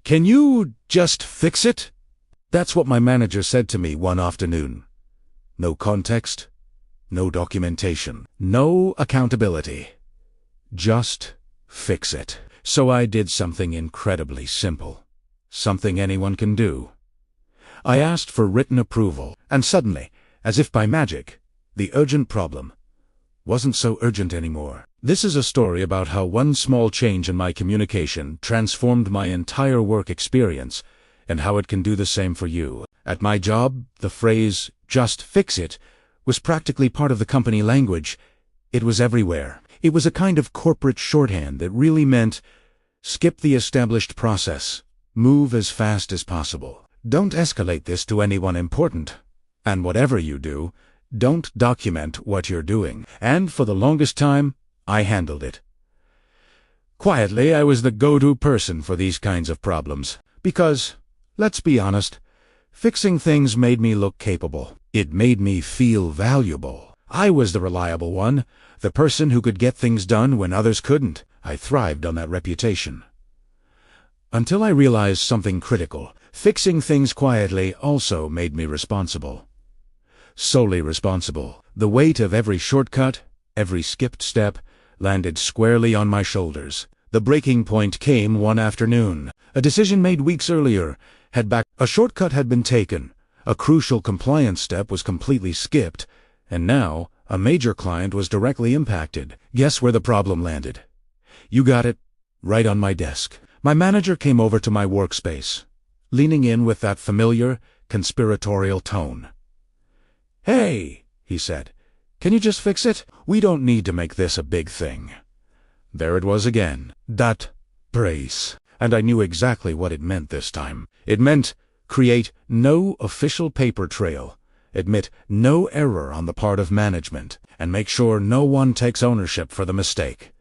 Can you just fix it? That's what my manager said to me one afternoon. No context, no documentation, no accountability. Just fix it. So I did something incredibly simple. Something anyone can do. I asked for written approval, and suddenly, as if by magic, the urgent problem wasn't so urgent anymore. This is a story about how one small change in my communication transformed my entire work experience, and how it can do the same for you. At my job, the phrase, "just fix it," was practically part of the company language. It was everywhere. It was a kind of corporate shorthand that really meant, skip the established process, move as fast as possible. Don't escalate this to anyone important. And whatever you do, don't document what you're doing. And for the longest time, I handled it. Quietly, I was the go-to person for these kinds of problems. Because, let's be honest, fixing things made me look capable. It made me feel valuable. I was the reliable one, the person who could get things done when others couldn't. I thrived on that reputation. Until I realized something critical. Fixing things quietly also made me responsible. Solely responsible. The weight of every shortcut, every skipped step, landed squarely on my shoulders. The breaking point came one afternoon. A decision made weeks earlier a shortcut had been taken. A crucial compliance step was completely skipped, and now a major client was directly impacted. Guess where the problem landed? You got it, right on my desk. My manager came over to my workspace, leaning in with that familiar, conspiratorial tone. "Hey," he said, "can you just fix it? We don't need to make this a big thing." There it was again, that brace. And I knew exactly what it meant this time. It meant create no official paper trail, admit no error on the part of management, and make sure no one takes ownership for the mistake.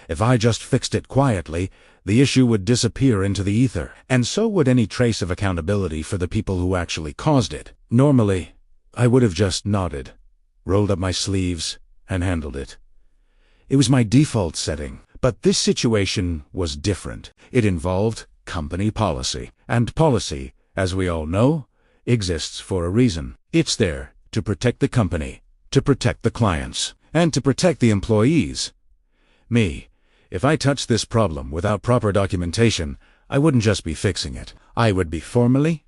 If I just fixed it quietly, the issue would disappear into the ether, and so would any trace of accountability for the people who actually caused it. Normally, I would have just nodded, rolled up my sleeves, and handled it. It was my default setting, but this situation was different. It involved company policy, and policy, as we all know, exists for a reason. It's there to protect the company, to protect the clients, and to protect the employees. If I touched this problem without proper documentation, I wouldn't just be fixing it. I would be formally,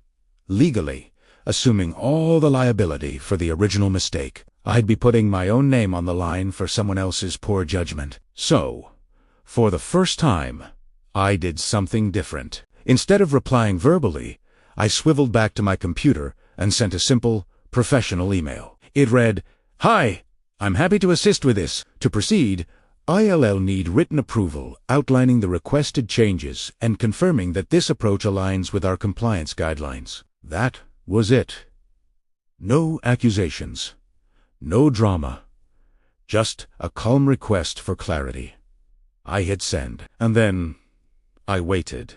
legally, assuming all the liability for the original mistake. I'd be putting my own name on the line for someone else's poor judgment. So, for the first time, I did something different. Instead of replying verbally, I swiveled back to my computer and sent a simple, professional email. It read, "Hi, I'm happy to assist with this. To proceed, ILL need written approval outlining the requested changes and confirming that this approach aligns with our compliance guidelines." That was it. No accusations. No drama. Just a calm request for clarity. I hit send, and then I waited.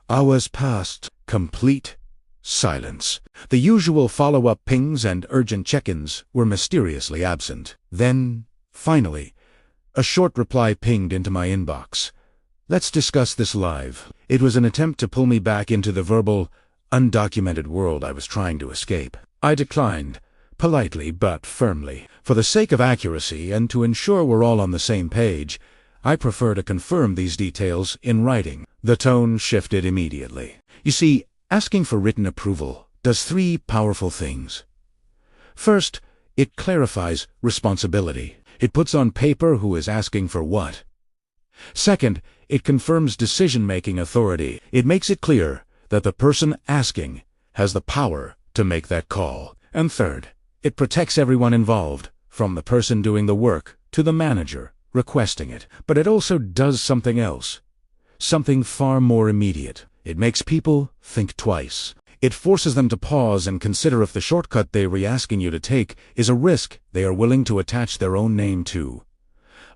Hours passed. Complete silence. The usual follow-up pings and urgent check-ins were mysteriously absent. Then, finally, a short reply pinged into my inbox. "Let's discuss this live." It was an attempt to pull me back into the verbal, undocumented world I was trying to escape. I declined, politely but firmly. For the sake of accuracy and to ensure we're all on the same page, I prefer to confirm these details in writing. The tone shifted immediately. You see, asking for written approval does three powerful things. First, it clarifies responsibility. It puts on paper who is asking for what. Second, it confirms decision-making authority. It makes it clear that the person asking has the power to make that call. And third, it protects everyone involved, from the person doing the work to the manager requesting it. But it also does something else, something far more immediate. It makes people think twice. It forces them to pause and consider if the shortcut they are asking you to take is a risk they are willing to attach their own name to.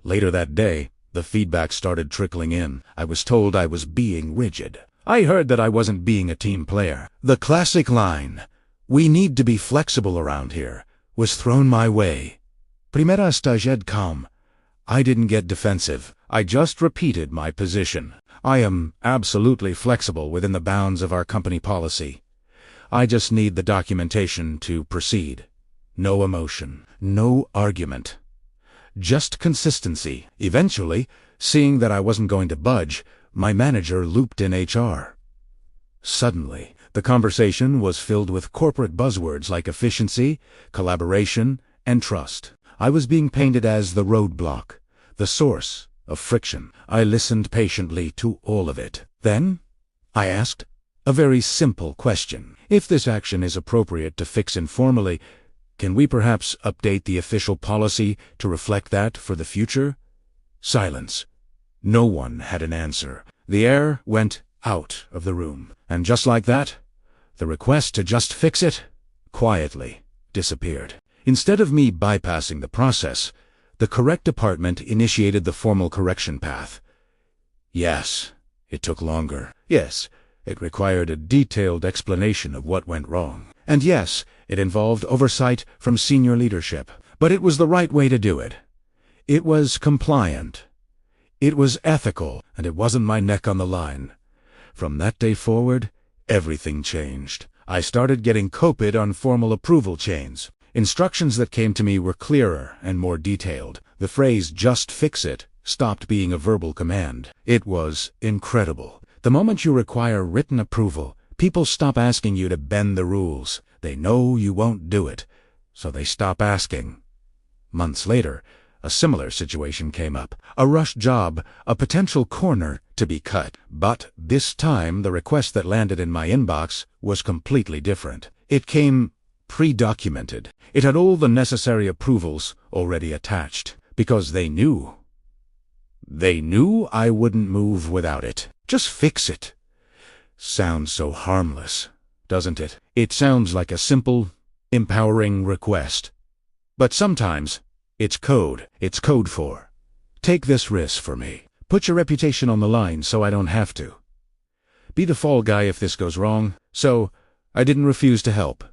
Later that day, the feedback started trickling in. I was told I was being rigid. I heard that I wasn't being a team player. The classic line, "We need to be flexible around here," was thrown my way. Primera estagiaire calm. I didn't get defensive. I just repeated my position. I am absolutely flexible within the bounds of our company policy. I just need the documentation to proceed. No emotion, no argument. Just consistency. Eventually, seeing that I wasn't going to budge, my manager looped in HR. Suddenly, the conversation was filled with corporate buzzwords like efficiency, collaboration, and trust. I was being painted as the roadblock, the source of friction. I listened patiently to all of it. Then, I asked a very simple question. If this action is appropriate to fix informally, can we perhaps update the official policy to reflect that for the future? Silence. No one had an answer. The air went out of the room. And just like that, the request to just fix it quietly disappeared. Instead of me bypassing the process, the correct department initiated the formal correction path. Yes, it took longer. Yes, it required a detailed explanation of what went wrong. And yes, it involved oversight from senior leadership. But it was the right way to do it. It was compliant. It was ethical, and it wasn't my neck on the line. From that day forward, everything changed. I started getting copied on formal approval chains. Instructions that came to me were clearer and more detailed. The phrase, "just fix it," stopped being a verbal command. It was incredible. The moment you require written approval, people stop asking you to bend the rules. They know you won't do it, so they stop asking. Months later, a similar situation came up. A rush job, a potential corner to be cut. But this time, the request that landed in my inbox was completely different. It came pre-documented. It had all the necessary approvals already attached, because they knew. They knew I wouldn't move without it. Just fix it. Sounds so harmless, doesn't it? It sounds like a simple, empowering request. But sometimes, it's code. It's code for, take this risk for me. Put your reputation on the line so I don't have to. Be the fall guy if this goes wrong. So, I didn't refuse to help.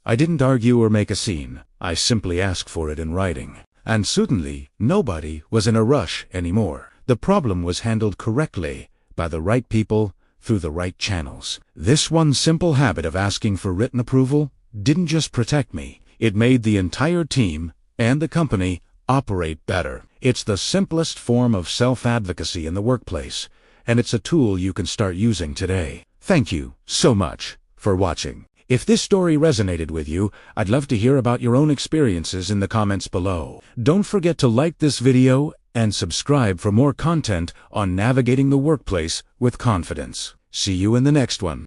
I didn't argue or make a scene. I simply asked for it in writing. And suddenly, nobody was in a rush anymore. The problem was handled correctly by the right people through the right channels. This one simple habit of asking for written approval didn't just protect me. It made the entire team and the company operate better. It's the simplest form of self-advocacy in the workplace, and it's a tool you can start using today. Thank you so much for watching. If this story resonated with you, I'd love to hear about your own experiences in the comments below. Don't forget to like this video and subscribe for more content on navigating the workplace with confidence. See you in the next one.